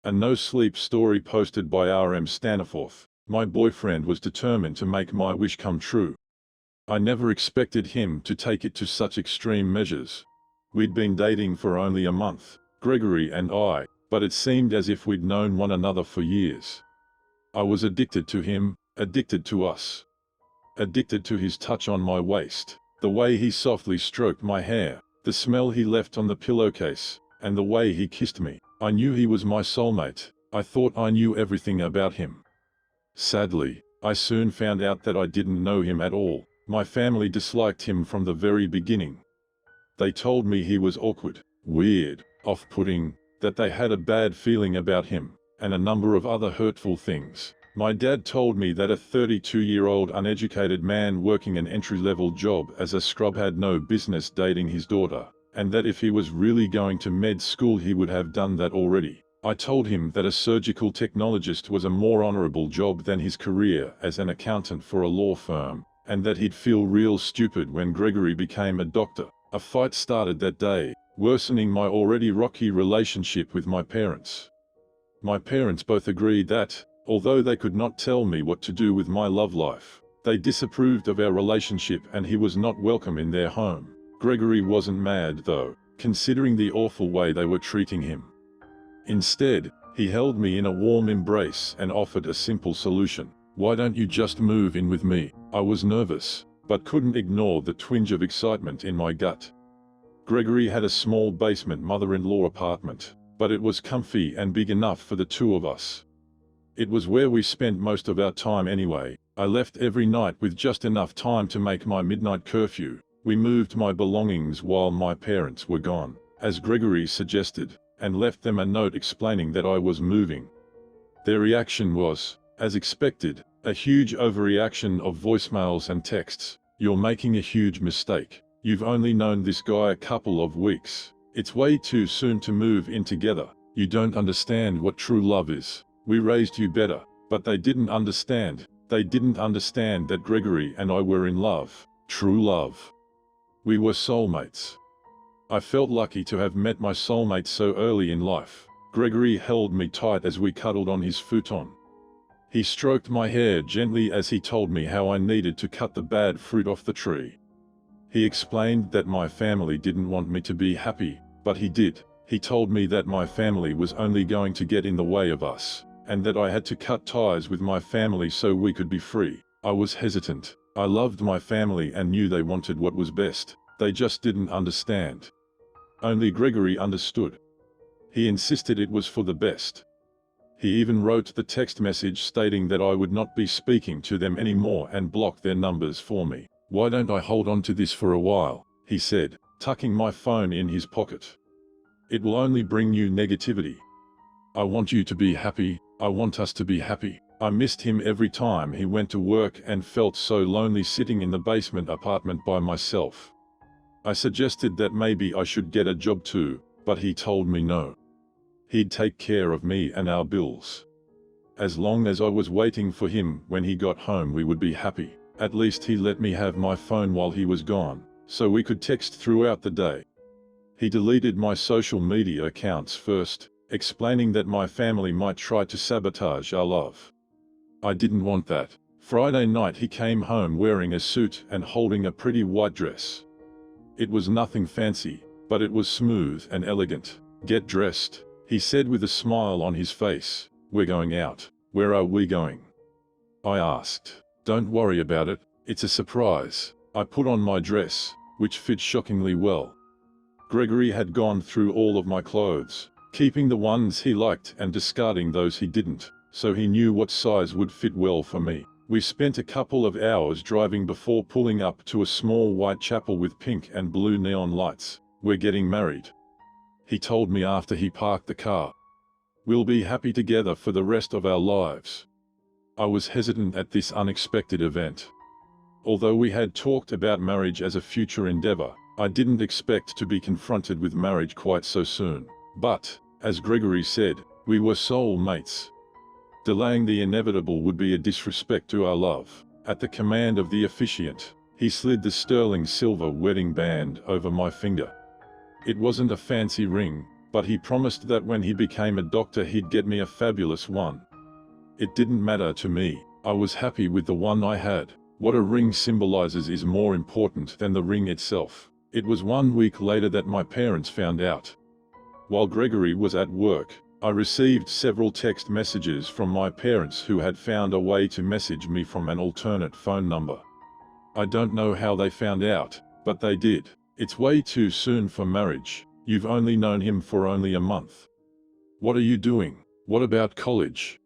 A no-sleep story posted by R-M-Staniforth. My boyfriend was determined to make my wish come true. I never expected him to take it to such extreme measures. We'd been dating for only a month, Gregory and I, but it seemed as if we'd known one another for years. I was addicted to him, addicted to us. Addicted to his touch on my waist, the way he softly stroked my hair, the smell he left on the pillowcase, and the way he kissed me. I knew he was my soulmate. I thought I knew everything about him. Sadly, I soon found out that I didn't know him at all. My family disliked him from the very beginning. They told me he was awkward, weird, off-putting, that they had a bad feeling about him, and a number of other hurtful things. My dad told me that a 32-year-old uneducated man working an entry-level job as a scrub had no business dating his daughter, and that if he was really going to med school he would have done that already. I told him that a surgical technologist was a more honorable job than his career as an accountant for a law firm, and that he'd feel real stupid when Gregory became a doctor. A fight started that day, worsening my already rocky relationship with my parents. My parents both agreed that, although they could not tell me what to do with my love life, they disapproved of our relationship and he was not welcome in their home. Gregory wasn't mad though, considering the awful way they were treating him. Instead, he held me in a warm embrace and offered a simple solution. "Why don't you just move in with me?" I was nervous, but couldn't ignore the twinge of excitement in my gut. Gregory had a small basement mother-in-law apartment, but it was comfy and big enough for the two of us. It was where we spent most of our time anyway. I left every night with just enough time to make my midnight curfew. We moved my belongings while my parents were gone, as Gregory suggested, and left them a note explaining that I was moving. Their reaction was, as expected, a huge overreaction of voicemails and texts. "You're making a huge mistake. You've only known this guy a couple of weeks. It's way too soon to move in together. You don't understand what true love is. We raised you better." But they didn't understand. They didn't understand that Gregory and I were in love. True love. We were soulmates. I felt lucky to have met my soulmate so early in life. Gregory held me tight as we cuddled on his futon. He stroked my hair gently as he told me how I needed to cut the bad fruit off the tree. He explained that my family didn't want me to be happy, but he did. He told me that my family was only going to get in the way of us, and that I had to cut ties with my family so we could be free. I was hesitant. I loved my family and knew they wanted what was best. They just didn't understand. Only Gregory understood. He insisted it was for the best. He even wrote the text message stating that I would not be speaking to them anymore and block their numbers for me. "Why don't I hold on to this for a while?" he said, tucking my phone in his pocket. "It will only bring you negativity. I want you to be happy. I want us to be happy." I missed him every time he went to work and felt so lonely sitting in the basement apartment by myself. I suggested that maybe I should get a job too, but he told me no. He'd take care of me and our bills. As long as I was waiting for him when he got home we would be happy. At least he let me have my phone while he was gone, so we could text throughout the day. He deleted my social media accounts first, explaining that my family might try to sabotage our love. I didn't want that. Friday night he came home wearing a suit and holding a pretty white dress. It was nothing fancy, but it was smooth and elegant. "Get dressed," he said with a smile on his face. "We're going out." "Where are we going?" I asked. "Don't worry about it, it's a surprise." I put on my dress, which fit shockingly well. Gregory had gone through all of my clothes, keeping the ones he liked and discarding those he didn't, so he knew what size would fit well for me. We spent a couple of hours driving before pulling up to a small white chapel with pink and blue neon lights. "We're getting married," he told me after he parked the car. "We'll be happy together for the rest of our lives." I was hesitant at this unexpected event. Although we had talked about marriage as a future endeavor, I didn't expect to be confronted with marriage quite so soon. But, as Gregory said, we were soulmates. Delaying the inevitable would be a disrespect to our love. At the command of the officiant, he slid the sterling silver wedding band over my finger. It wasn't a fancy ring, but he promised that when he became a doctor he'd get me a fabulous one. It didn't matter to me. I was happy with the one I had. What a ring symbolizes is more important than the ring itself. It was 1 week later that my parents found out. While Gregory was at work, I received several text messages from my parents who had found a way to message me from an alternate phone number. I don't know how they found out, but they did. It's way too soon for marriage. You've only known him for only a month. What are you doing? What about college?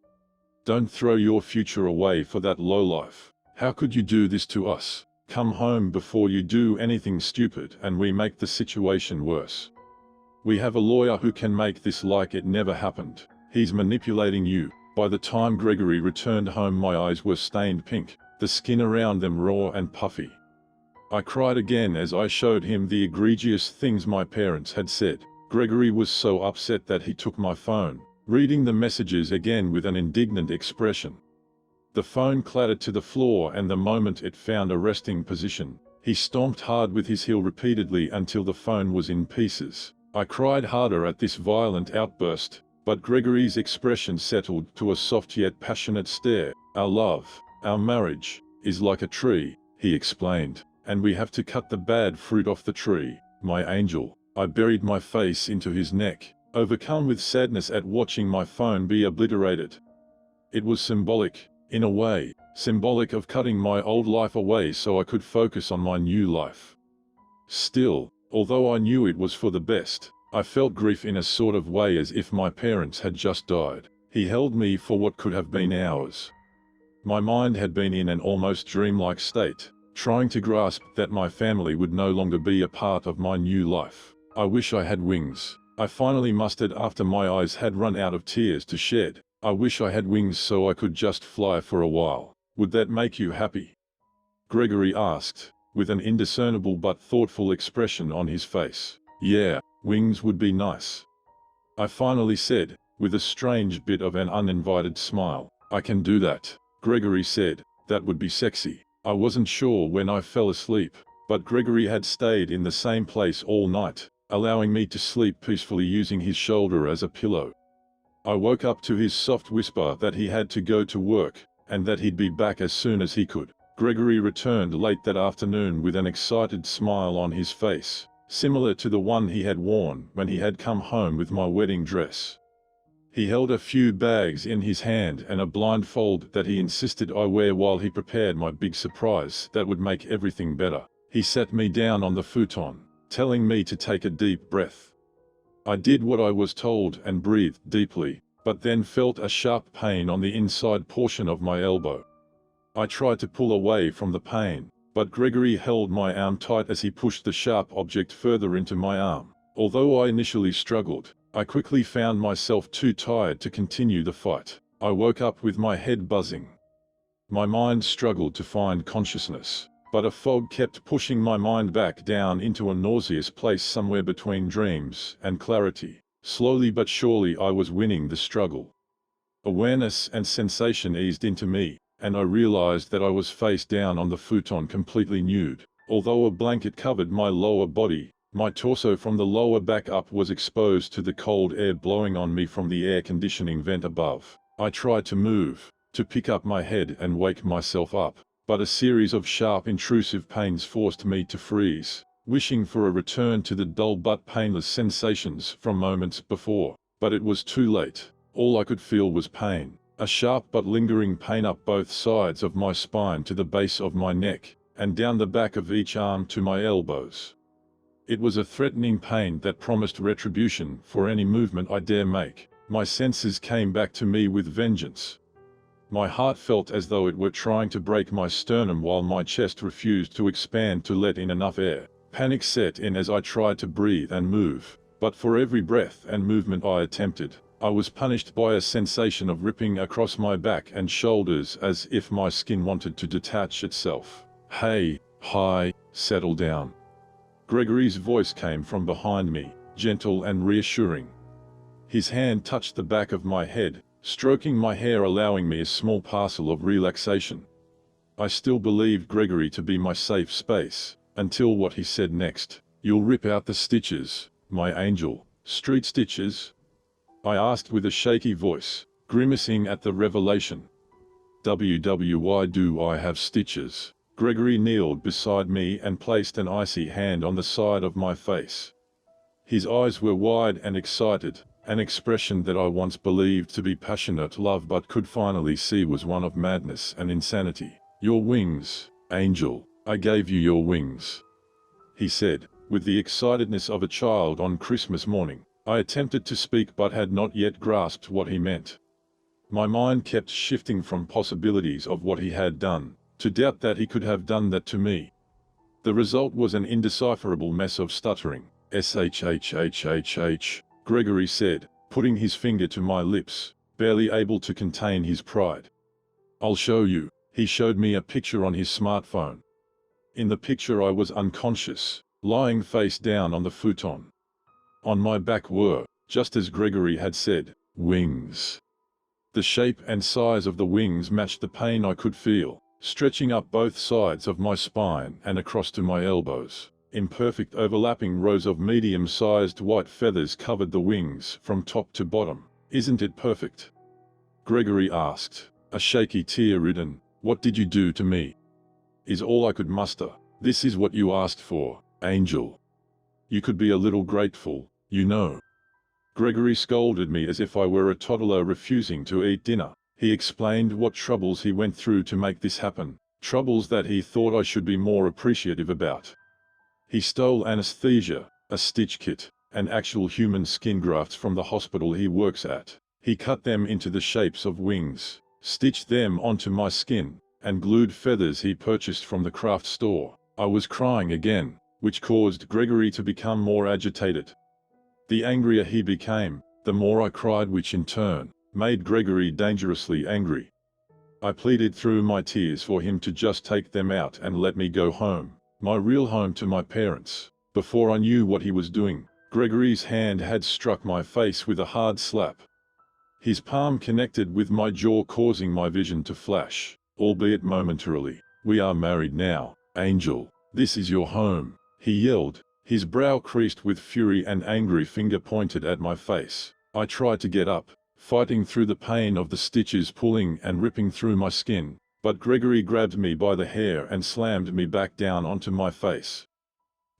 Don't throw your future away for that lowlife. How could you do this to us? Come home before you do anything stupid and we make the situation worse. We have a lawyer who can make this like it never happened. He's manipulating you. By the time Gregory returned home my eyes were stained pink, the skin around them raw and puffy. I cried again as I showed him the egregious things my parents had said. Gregory was so upset that he took my phone, reading the messages again with an indignant expression. The phone clattered to the floor and the moment it found a resting position, he stomped hard with his heel repeatedly until the phone was in pieces. I cried harder at this violent outburst, but Gregory's expression settled to a soft yet passionate stare. Our love, our marriage, is like a tree, he explained, and we have to cut the bad fruit off the tree. My angel. I buried my face into his neck, overcome with sadness at watching my phone be obliterated. It was symbolic, in a way, symbolic of cutting my old life away so I could focus on my new life. Still, although I knew it was for the best, I felt grief in a sort of way as if my parents had just died. He held me for what could have been hours. My mind had been in an almost dreamlike state, trying to grasp that my family would no longer be a part of my new life. I wish I had wings. I finally mustered after my eyes had run out of tears to shed. I wish I had wings so I could just fly for a while. Would that make you happy? Gregory asked, with an indiscernible but thoughtful expression on his face. Yeah, wings would be nice. I finally said, with a strange bit of an uninvited smile. I can do that. Gregory said, that would be sexy. I wasn't sure when I fell asleep, but Gregory had stayed in the same place all night, allowing me to sleep peacefully using his shoulder as a pillow. I woke up to his soft whisper that he had to go to work, and that he'd be back as soon as he could. Gregory returned late that afternoon with an excited smile on his face, similar to the one he had worn when he had come home with my wedding dress. He held a few bags in his hand and a blindfold that he insisted I wear while he prepared my big surprise that would make everything better. He sat me down on the futon, telling me to take a deep breath. I did what I was told and breathed deeply, but then felt a sharp pain on the inside portion of my elbow. I tried to pull away from the pain, but Gregory held my arm tight as he pushed the sharp object further into my arm. Although I initially struggled, I quickly found myself too tired to continue the fight. I woke up with my head buzzing. My mind struggled to find consciousness, but a fog kept pushing my mind back down into a nauseous place somewhere between dreams and clarity. Slowly but surely I was winning the struggle. Awareness and sensation eased into me, and I realized that I was face down on the futon completely nude. Although a blanket covered my lower body, my torso from the lower back up was exposed to the cold air blowing on me from the air conditioning vent above. I tried to move, to pick up my head and wake myself up, but a series of sharp intrusive pains forced me to freeze, wishing for a return to the dull but painless sensations from moments before. But it was too late. All I could feel was pain. A sharp but lingering pain up both sides of my spine to the base of my neck, and down the back of each arm to my elbows. It was a threatening pain that promised retribution for any movement I dare make. My senses came back to me with vengeance. My heart felt as though it were trying to break my sternum while my chest refused to expand to let in enough air. Panic set in as I tried to breathe and move, but for every breath and movement I attempted, I was punished by a sensation of ripping across my back and shoulders as if my skin wanted to detach itself. Hey, hi, settle down. Gregory's voice came from behind me, gentle and reassuring. His hand touched the back of my head, stroking my hair, allowing me a small parcel of relaxation. I still believed Gregory to be my safe space, until what he said next. You'll rip out the stitches, my angel. Street stitches? I asked with a shaky voice, grimacing at the revelation. Why do I have stitches? Gregory kneeled beside me and placed an icy hand on the side of my face. His eyes were wide and excited, an expression that I once believed to be passionate love but could finally see was one of madness and insanity. Your wings, Angel. I gave you your wings, he said, with the excitedness of a child on Christmas morning. I attempted to speak but had not yet grasped what he meant. My mind kept shifting from possibilities of what he had done, to doubt that he could have done that to me. The result was an indecipherable mess of stuttering. Shhhhh, Gregory said, putting his finger to my lips, barely able to contain his pride. I'll show you. He showed me a picture on his smartphone. In the picture I was unconscious, lying face down on the futon. On my back were, just as Gregory had said, wings. The shape and size of the wings matched the pain I could feel, stretching up both sides of my spine and across to my elbows. Imperfect overlapping rows of medium-sized white feathers covered the wings from top to bottom. Isn't it perfect? Gregory asked, a shaky tear ridden. What did you do to me? Is all I could muster. This is what you asked for, Angel. You could be a little grateful, you know. Gregory scolded me as if I were a toddler refusing to eat dinner. He explained what troubles he went through to make this happen, troubles that he thought I should be more appreciative about. He stole anesthesia, a stitch kit, and actual human skin grafts from the hospital he works at. He cut them into the shapes of wings, stitched them onto my skin, and glued feathers he purchased from the craft store. I was crying again, which caused Gregory to become more agitated. The angrier he became, the more I cried, which in turn made Gregory dangerously angry. I pleaded through my tears for him to just take them out and let me go home, my real home, to my parents. Before I knew what he was doing, Gregory's hand had struck my face with a hard slap. His palm connected with my jaw, causing my vision to flash, albeit momentarily. We are married now, Angel. This is your home, he yelled, his brow creased with fury and angry finger pointed at my face. I tried to get up, fighting through the pain of the stitches pulling and ripping through my skin, but Gregory grabbed me by the hair and slammed me back down onto my face.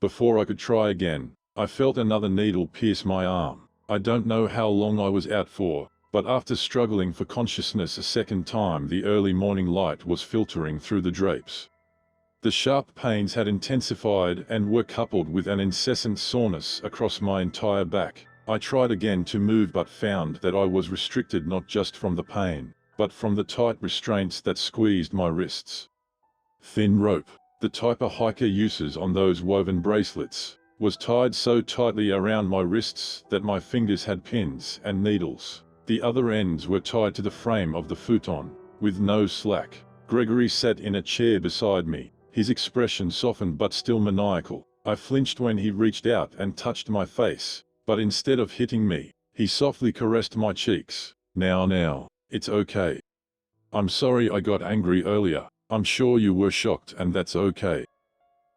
Before I could try again, I felt another needle pierce my arm. I don't know how long I was out for, but after struggling for consciousness a second time, the early morning light was filtering through the drapes. The sharp pains had intensified and were coupled with an incessant soreness across my entire back. I tried again to move but found that I was restricted not just from the pain, but from the tight restraints that squeezed my wrists. Thin rope, the type a hiker uses on those woven bracelets, was tied so tightly around my wrists that my fingers had pins and needles. The other ends were tied to the frame of the futon, with no slack. Gregory sat in a chair beside me, his expression softened but still maniacal. I flinched when he reached out and touched my face, but instead of hitting me, he softly caressed my cheeks. Now, it's okay. I'm sorry I got angry earlier. I'm sure you were shocked, and that's okay.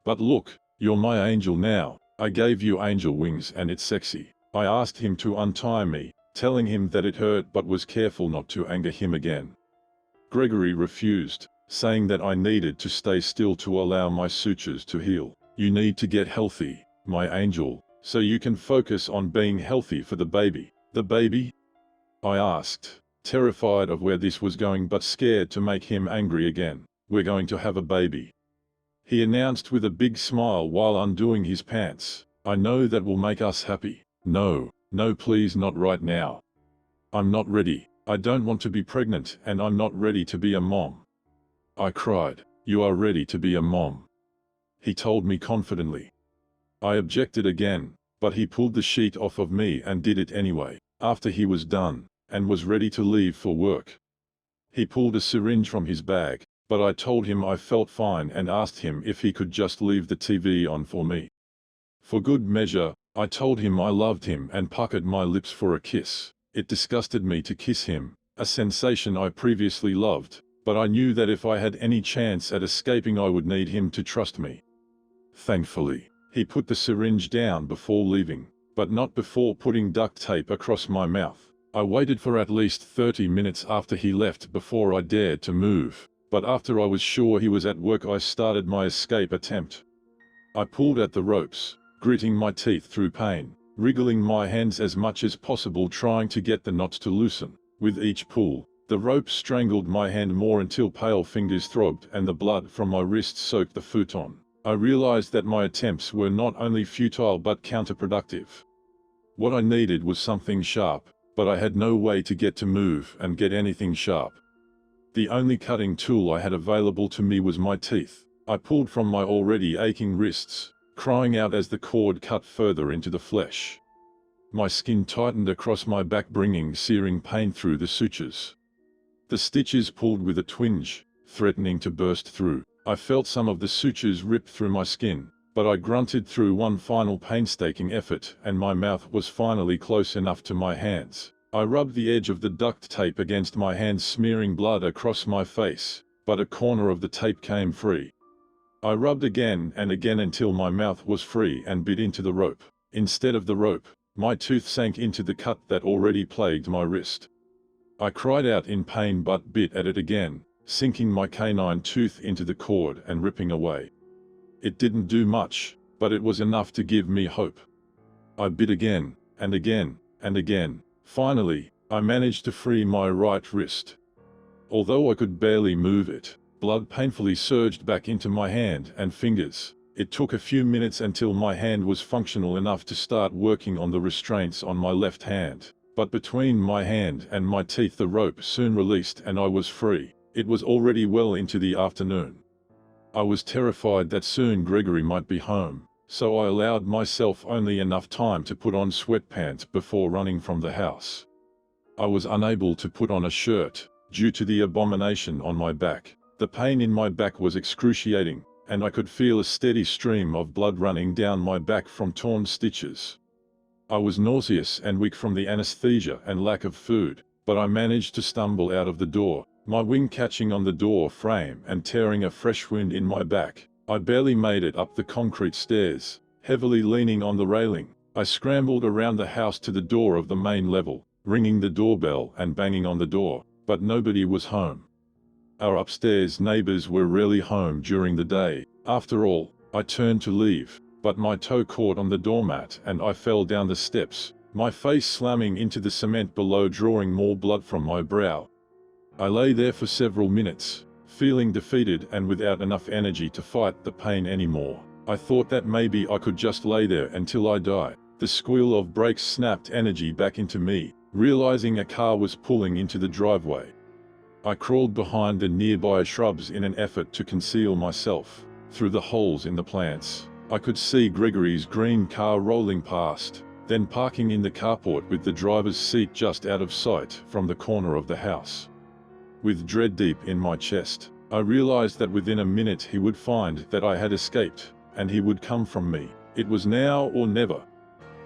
But look, you're my angel now. I gave you angel wings and it's sexy. I asked him to untie me, telling him that it hurt but was careful not to anger him again. Gregory refused, saying that I needed to stay still to allow my sutures to heal. You need to get healthy, my angel, so you can focus on being healthy for the baby. The baby? I asked, terrified of where this was going but scared to make him angry again. We're going to have a baby, he announced with a big smile while undoing his pants. I know that will make us happy. No, please, not right now. I'm not ready. I don't want to be pregnant and I'm not ready to be a mom. I cried. You are ready to be a mom, he told me confidently. I objected again, but he pulled the sheet off of me and did it anyway. After he was done, and was ready to leave for work, he pulled a syringe from his bag, but I told him I felt fine and asked him if he could just leave the TV on for me. For good measure, I told him I loved him and puckered my lips for a kiss. It disgusted me to kiss him, a sensation I previously loved, but I knew that if I had any chance at escaping I would need him to trust me. Thankfully, he put the syringe down before leaving, but not before putting duct tape across my mouth. I waited for at least 30 minutes after he left before I dared to move, but after I was sure he was at work I started my escape attempt. I pulled at the ropes, gritting my teeth through pain, wriggling my hands as much as possible trying to get the knots to loosen. With each pull, the rope strangled my hand more until pale fingers throbbed and the blood from my wrists soaked the futon. I realized that my attempts were not only futile but counterproductive. What I needed was something sharp, but I had no way to get to move and get anything sharp. The only cutting tool I had available to me was my teeth. I pulled from my already aching wrists, crying out as the cord cut further into the flesh. My skin tightened across my back, bringing searing pain through the sutures. The stitches pulled with a twinge, threatening to burst through. I felt some of the sutures rip through my skin, but I grunted through one final painstaking effort and my mouth was finally close enough to my hands. I rubbed the edge of the duct tape against my hands, smearing blood across my face, but a corner of the tape came free. I rubbed again and again until my mouth was free and bit into the rope. Instead of the rope, my tooth sank into the cut that already plagued my wrist. I cried out in pain but bit at it again, sinking my canine tooth into the cord and ripping away. It didn't do much, but it was enough to give me hope. I bit again, and again, and again. Finally, I managed to free my right wrist. Although I could barely move it, blood painfully surged back into my hand and fingers. It took a few minutes until my hand was functional enough to start working on the restraints on my left hand. But between my hand and my teeth the rope soon released and I was free. It was already well into the afternoon. I was terrified that soon Gregory might be home, so I allowed myself only enough time to put on sweatpants before running from the house. I was unable to put on a shirt, due to the abomination on my back. The pain in my back was excruciating, and I could feel a steady stream of blood running down my back from torn stitches. I was nauseous and weak from the anesthesia and lack of food, but I managed to stumble out of the door, my wing catching on the door frame and tearing a fresh wound in my back. I barely made it up the concrete stairs, heavily leaning on the railing. I scrambled around the house to the door of the main level, ringing the doorbell and banging on the door, but nobody was home. Our upstairs neighbors were rarely home during the day. After all, I turned to leave, but my toe caught on the doormat and I fell down the steps, my face slamming into the cement below, drawing more blood from my brow. I lay there for several minutes, feeling defeated and without enough energy to fight the pain anymore. I thought that maybe I could just lay there until I die. The squeal of brakes snapped energy back into me, realizing a car was pulling into the driveway. I crawled behind the nearby shrubs in an effort to conceal myself. Through the holes in the plants, I could see Gregory's green car rolling past, then parking in the carport with the driver's seat just out of sight from the corner of the house. With dread deep in my chest, I realized that within a minute he would find that I had escaped, and he would come from me. It was now or never.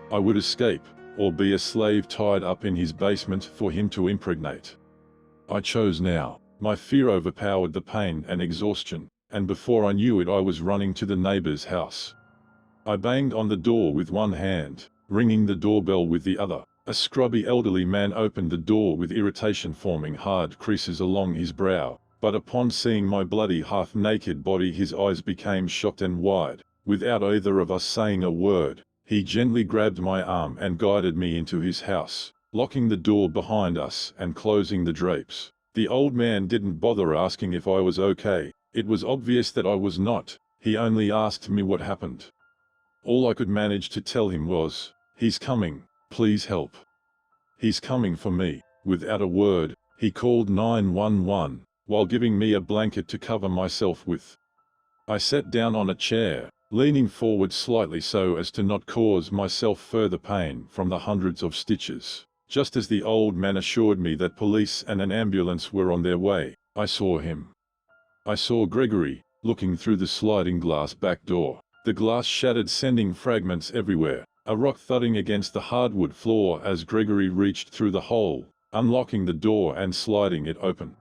I would escape, or be a slave tied up in his basement for him to impregnate. I chose now. My fear overpowered the pain and exhaustion, and before I knew it I was running to the neighbor's house. I banged on the door with one hand, ringing the doorbell with the other. A scrubby elderly man opened the door with irritation forming hard creases along his brow, but upon seeing my bloody half-naked body his eyes became shocked and wide. Without either of us saying a word, he gently grabbed my arm and guided me into his house, locking the door behind us and closing the drapes. The old man didn't bother asking if I was okay. It was obvious that I was not. He only asked me what happened. All I could manage to tell him was, "He's coming, please help. He's coming for me." Without a word, he called 911, while giving me a blanket to cover myself with. I sat down on a chair, leaning forward slightly so as to not cause myself further pain from the hundreds of stitches. Just as the old man assured me that police and an ambulance were on their way, I saw him. I saw Gregory, looking through the sliding glass back door. The glass shattered, sending fragments everywhere, a rock thudding against the hardwood floor as Gregory reached through the hole, unlocking the door and sliding it open.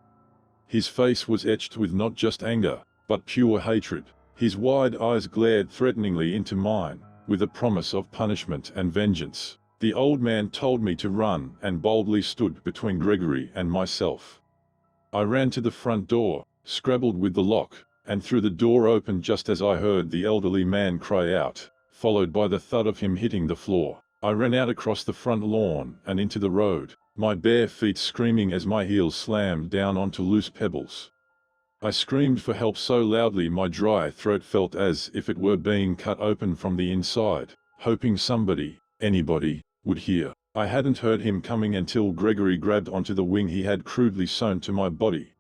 His face was etched with not just anger, but pure hatred. His wide eyes glared threateningly into mine, with a promise of punishment and vengeance. The old man told me to run and boldly stood between Gregory and myself. I ran to the front door, scrabbled with the lock, and threw the door open just as I heard the elderly man cry out, followed by the thud of him hitting the floor. I ran out across the front lawn and into the road, my bare feet screaming as my heels slammed down onto loose pebbles. I screamed for help so loudly my dry throat felt as if it were being cut open from the inside, hoping somebody, anybody, would hear. I hadn't heard him coming until Gregory grabbed onto the wing he had crudely sewn to my body.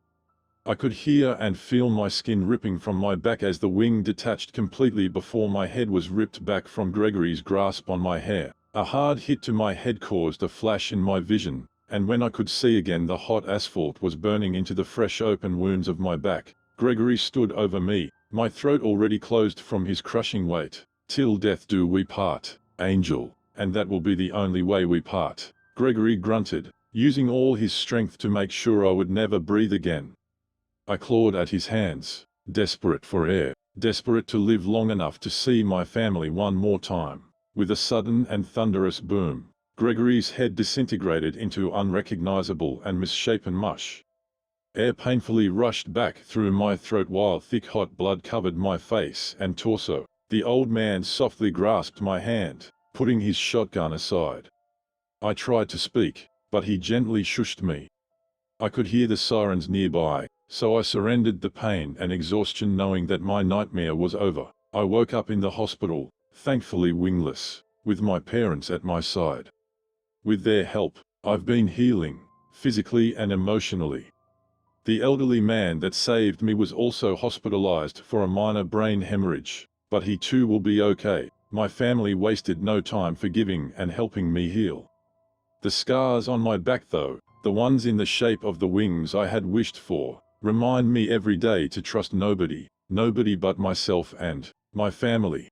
I could hear and feel my skin ripping from my back as the wing detached completely before my head was ripped back from Gregory's grasp on my hair. A hard hit to my head caused a flash in my vision, and when I could see again the hot asphalt was burning into the fresh open wounds of my back. Gregory stood over me, my throat already closed from his crushing weight. "Till death do we part, Angel, and that will be the only way we part," Gregory grunted, using all his strength to make sure I would never breathe again. I clawed at his hands, desperate for air, desperate to live long enough to see my family one more time. With a sudden and thunderous boom, Gregory's head disintegrated into unrecognizable and misshapen mush. Air painfully rushed back through my throat while thick hot blood covered my face and torso. The old man softly grasped my hand, putting his shotgun aside. I tried to speak, but he gently shushed me. I could hear the sirens nearby, so I surrendered the pain and exhaustion knowing that my nightmare was over. I woke up in the hospital, thankfully wingless, with my parents at my side. With their help, I've been healing, physically and emotionally. The elderly man that saved me was also hospitalized for a minor brain hemorrhage, but he too will be okay. My family wasted no time forgiving and helping me heal. The scars on my back though, the ones in the shape of the wings I had wished for, remind me every day to trust nobody but myself and my family.